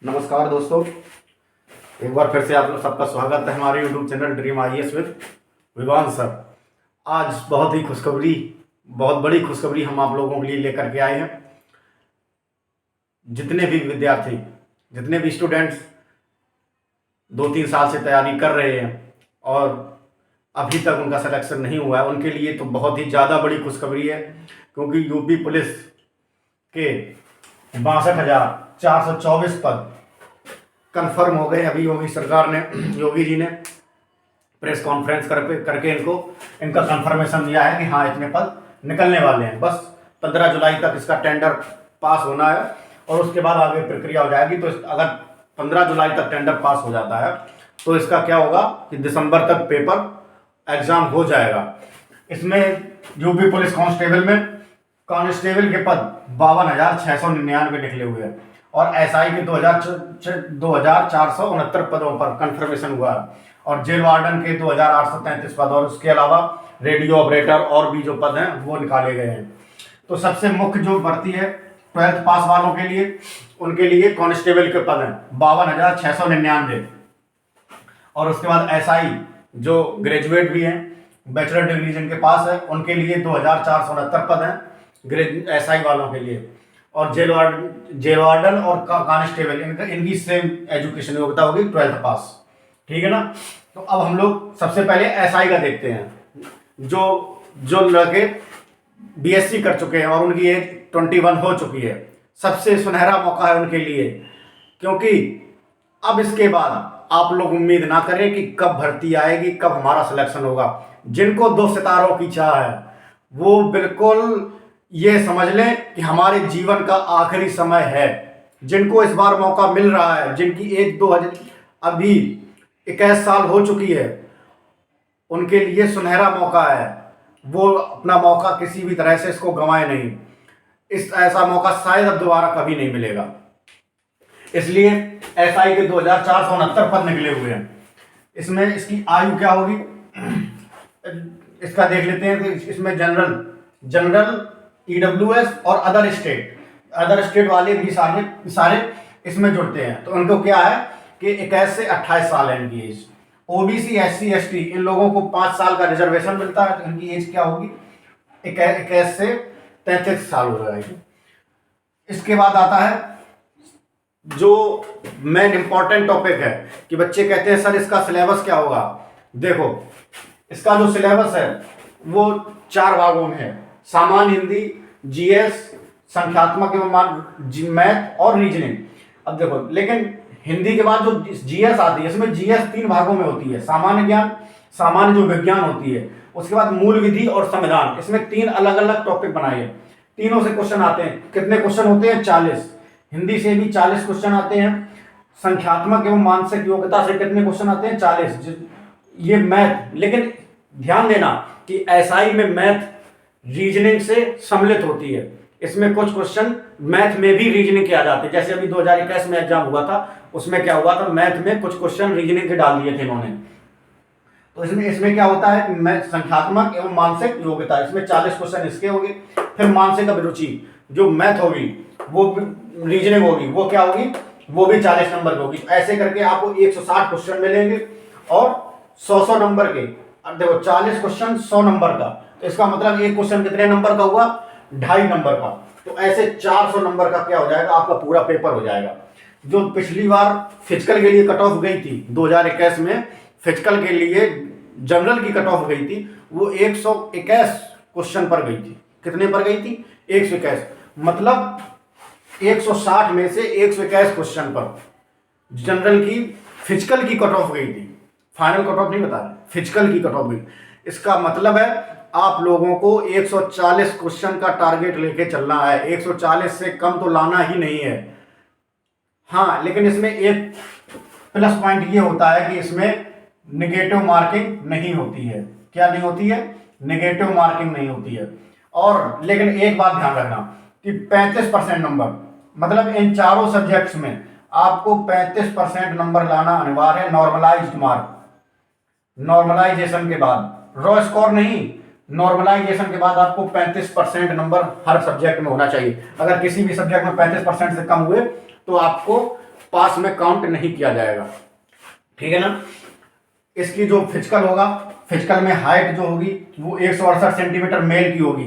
नमस्कार दोस्तों, एक बार फिर से आप लोग सबका स्वागत है हमारे YouTube channel dream IAS with Vivaan sir. आज बहुत बड़ी खुशखबरी हम आप लोगों के लिए लेकर के आए हैं। जितने भी विद्यार्थी, जितने भी स्टूडेंट्स 2-3 साल से तैयारी कर रहे हैं और अभी तक उनका सिलेक्शन नहीं हुआ है, उनके लिए तो बहुत ही ज़्यादा बड़ी खुशखबरी है, क्योंकि यूपी पुलिस के 62,424 पद कंफर्म हो गए। अभी योगी जी ने प्रेस कॉन्फ्रेंस करके इनका कंफर्मेशन दिया है कि हाँ, इतने पद निकलने वाले हैं। बस 15 जुलाई तक इसका टेंडर पास होना है और उसके बाद आगे प्रक्रिया हो जाएगी। तो अगर 15 जुलाई तक टेंडर पास हो जाता है तो इसका क्या होगा कि दिसंबर तक पेपर एग्जाम हो जाएगा। इसमें यूपी पुलिस कांस्टेबल के पद 52,699 निकले हुए हैं और एसआई के 2,469 पदों पर कंफर्मेशन हुआ है और जेल वार्डन के 2,833 पद और उसके अलावा रेडियो ऑपरेटर और भी जो पद हैं वो निकाले गए हैं। तो सबसे मुख्य जो भर्ती है 12th पास वालों के लिए, उनके लिए कांस्टेबल के पद हैं 52,699 और उसके बाद एसआई जो ग्रेजुएट भी हैं, बैचलर डिग्री जिनके पास है, उनके लिए 2,469 पद हैं एसआई वालों के लिए। और जेल वार्डन और कांस्टेबल इनकी सेम एजुकेशन योग्यता होगी 12th पास। ठीक है ना। तो अब हम लोग सबसे पहले एसआई का देखते हैं। जो लड़के बीएससी कर चुके हैं और उनकी एज 21 हो चुकी है, सबसे सुनहरा मौका है उनके लिए, क्योंकि अब इसके बाद आप लोग उम्मीद ना करें कि कब भर्ती आएगी, कब हमारा सिलेक्शन होगा। जिनको 2 सितारों की चाह है वो बिल्कुल ये समझ लें कि हमारे जीवन का आखिरी समय है। जिनको इस बार मौका मिल रहा है, जिनकी एज अभी 21 साल हो चुकी है, उनके लिए सुनहरा मौका है। वो अपना मौका किसी भी तरह से इसको गंवाए नहीं। ऐसा मौका शायद अब दोबारा कभी नहीं मिलेगा। इसलिए एसआई के 2,469 पद निकले हुए हैं। इसमें इसकी आयु क्या होगी इसका देख लेते हैं। तो इसमें जनरल ईडब्ल्यूएस और अदर स्टेट वाले भी सारे इसमें जुड़ते हैं। तो उनको क्या है कि 21 से 28 साल है इनकी एज। ओबीसी SC ST इन लोगों को 5 साल का रिजर्वेशन मिलता है, तो इनकी एज क्या होगी 21 से 33 साल हो जाएगी। इसके बाद आता है जो मेन इंपॉर्टेंट टॉपिक है कि बच्चे कहते हैं सर इसका सिलेबस क्या होगा। देखो, इसका जो सिलेबस है वो 4 भागों में है। सामान्य हिंदी, जीएस, संख्यात्मक एवं मैथ और रीजनिंग। अब देखो, लेकिन हिंदी के बाद जो जीएस आती है, इसमें जीएस 3 भागों में होती है। सामान्य ज्ञान, सामान्य जो विज्ञान होती है, उसके बाद मूल विधि और संविधान। इसमें 3 अलग अलग टॉपिक बनाए हैं। तीनों से क्वेश्चन आते हैं। कितने क्वेश्चन होते हैं 40। हिंदी से भी 40 क्वेश्चन आते हैं। संख्यात्मक एवं मानसिक योग्यता से कितने क्वेश्चन आते हैं 40। ये मैथ, लेकिन ध्यान देना कि एसआई में मैथ रीजनिंग से सम्मिलित होती है। इसमें कुछ क्वेश्चन मैथ में भी रीजनिंग के आ जाते हैं। जैसे अभी 2021 में एग्जाम हुआ था, उसमें क्या हुआ था, मैथ में कुछ क्वेश्चन रीजनिंग के डाल दिए थे इन्होंने। तो इसमें क्या होता है कि मैथ, संख्यात्मक एवं मानसिक योग्यता, इसमें 40 क्वेश्चन इसके होंगे। फिर मानसिक अभिरुचि जो मैथ होगी, वो रीजनिंग होगी, वो क्या होगी, वो भी 40 नंबर की होगी। ऐसे करके आपको 160 क्वेश्चन मिलेंगे और 100 नंबर के। अब देखो, 40 क्वेश्चन 100 नंबर का, तो इसका मतलब एक क्वेश्चन कितने नंबर का हुआ, 2.5 नंबर का। तो ऐसे 400 नंबर का क्या हो जाएगा, आपका पूरा पेपर हो जाएगा। जो पिछली बार फिजिकल के लिए कट ऑफ गई थी 2021 में, फिजिकल के लिए जनरल की कट ऑफ गई थी, वो 121 क्वेश्चन पर गई थी। कितने पर गई थी, 121। मतलब 160 में से 121 क्वेश्चन पर जनरल की फिजिकल की कट ऑफ गई थी। फाइनल कट ऑफ नहीं बता रहे, फिजिकल की कट ऑफ गई। इसका मतलब है आप लोगों को 140 क्वेश्चन का टारगेट लेके चलना है। 140 से कम तो लाना ही नहीं है। हाँ, लेकिन इसमें एक प्लस पॉइंट ये होता है कि इसमें नेगेटिव मार्किंग नहीं होती है। क्या नहीं होती है, नेगेटिव मार्किंग नहीं होती है। और लेकिन एक बात ध्यान रखना कि 35% नंबर, मतलब इन चारों सब्जेक्ट्स में आपको 35% नंबर लाना अनिवार्य है। नॉर्मलाइज्ड मार्क, नॉर्मलाइजेशन के बाद, रॉ स्कोर नहीं, नॉर्मलाइजेशन के बाद आपको 35% नंबर हर सब्जेक्ट में होना चाहिए। अगर किसी भी सब्जेक्ट में 35% से कम हुए तो आपको पास में काउंट नहीं किया जाएगा, ठीक है ना। इसकी जो फिजिकल होगा, फिजिकल में हाइट जो होगी वो 168 सेंटीमीटर मेल की होगी।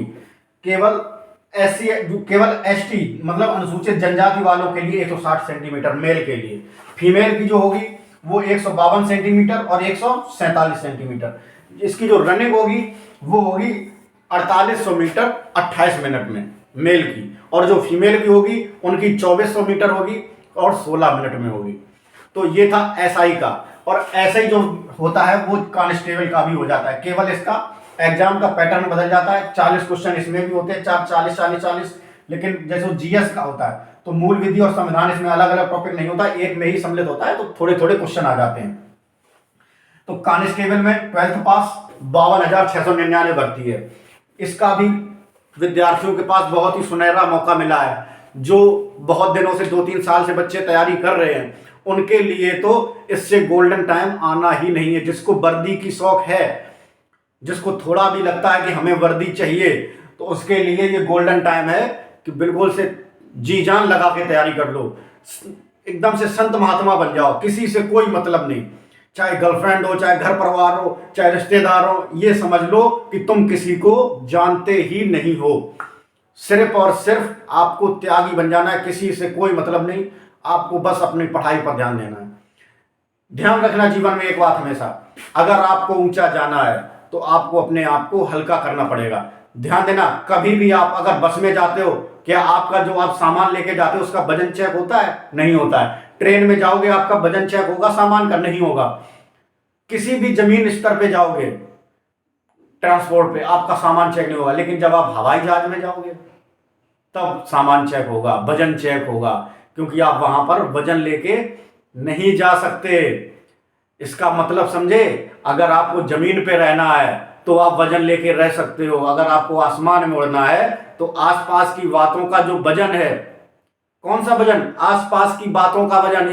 केवल एससी, केवल एसटी मतलब अनुसूचित जनजाति वालों के लिए 160 सेंटीमीटर मेल के लिए। फीमेल की जो होगी वो 152 सेंटीमीटर और 147 सेंटीमीटर। इसकी जो रनिंग होगी वो होगी 4800 मीटर 28 मिनट में मेल की, और जो फीमेल की होगी उनकी 2400 मीटर होगी और 16 मिनट में होगी। तो ये था एसआई का। और एसआई जो होता है वो कांस्टेबल का भी हो जाता है, केवल इसका एग्जाम का पैटर्न बदल जाता है। 40 क्वेश्चन इसमें भी होते हैं, 40 लेकिन जैसे जीएस का होता है तो मूल विधि और संविधान इसमें अलग अलग टॉपिक नहीं होता, एक में ही सम्मिलित होता है, तो थोड़े थोड़े क्वेश्चन आ जाते हैं। तो कांस्टेबल में 12th पास 52,699 भर्ती है। इसका भी विद्यार्थियों के पास बहुत ही सुनहरा मौका मिला है। जो बहुत दिनों से 2-3 साल से बच्चे तैयारी कर रहे हैं उनके लिए तो इससे गोल्डन टाइम आना ही नहीं है। जिसको वर्दी की शौक है, जिसको थोड़ा भी लगता है कि हमें वर्दी चाहिए, तो उसके लिए ये गोल्डन टाइम है कि बिल्कुल से जी जान लगा के तैयारी कर लो, एकदम से संत महात्मा बन जाओ, किसी से कोई मतलब नहीं, चाहे गर्लफ्रेंड हो, चाहे घर परिवार हो, चाहे रिश्तेदार हो, ये समझ लो कि तुम किसी को जानते ही नहीं हो। सिर्फ और सिर्फ आपको त्यागी बन जाना है, किसी से कोई मतलब नहीं, आपको बस अपनी पढ़ाई पर ध्यान देना है। ध्यान रखना जीवन में एक बात हमेशा, अगर आपको ऊंचा जाना है तो आपको अपने आप को हल्का करना पड़ेगा। ध्यान देना, कभी भी आप अगर बस में जाते हो, क्या आपका जो आप सामान लेके जाते हो उसका वजन चेक होता है? नहीं होता है। ट्रेन में जाओगे आपका वजन चेक होगा, सामान का नहीं होगा। किसी भी जमीन स्तर पे जाओगे ट्रांसपोर्ट पे, आपका सामान चेक नहीं होगा। लेकिन जब आप हवाई जहाज में जाओगे तब सामान चेक होगा, वजन चेक होगा, क्योंकि आप वहां पर वजन लेके नहीं जा सकते। इसका मतलब समझे, अगर आपको जमीन पे रहना है तो आप वजन लेके रह सकते हो, अगर आपको आसमान में उड़ना है तो आसपास की बातों का जो वजन है, कौन सा वजन? आसपास की बातों का वजन,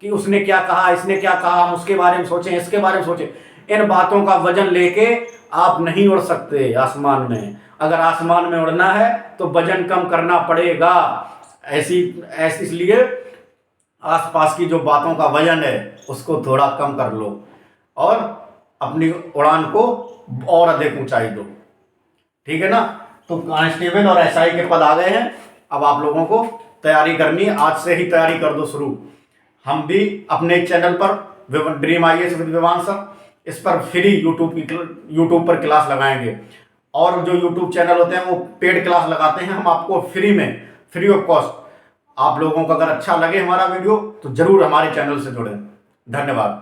कि उसने क्या कहा, इसने क्या कहा, हम उसके बारे में सोचें, इसके बारे में सोचें, इन बातों का वजन लेके आप नहीं उड़ सकते आसमान में। अगर आसमान में उड़ना है तो वजन कम करना पड़ेगा। ऐसी इसलिए आसपास की जो बातों का वजन है उसको थोड़ा कम कर लो और अपनी उड़ान को और अधिक ऊंचाई दो, ठीक है ना। तो कांस्टेबल और एसआई के पद आ गए हैं। अब आप लोगों को तैयारी करनी है, आज से ही तैयारी कर दो शुरू। हम भी अपने चैनल पर dream IAS with Vivaan sir, इस पर फ्री यूट्यूब पर क्लास लगाएंगे, और जो यूट्यूब चैनल होते हैं वो पेड क्लास लगाते हैं हम आपको फ्री में, फ्री ऑफ कॉस्ट। आप लोगों को अगर अच्छा लगे हमारा वीडियो तो जरूर हमारे चैनल से जुड़ें। धन्यवाद।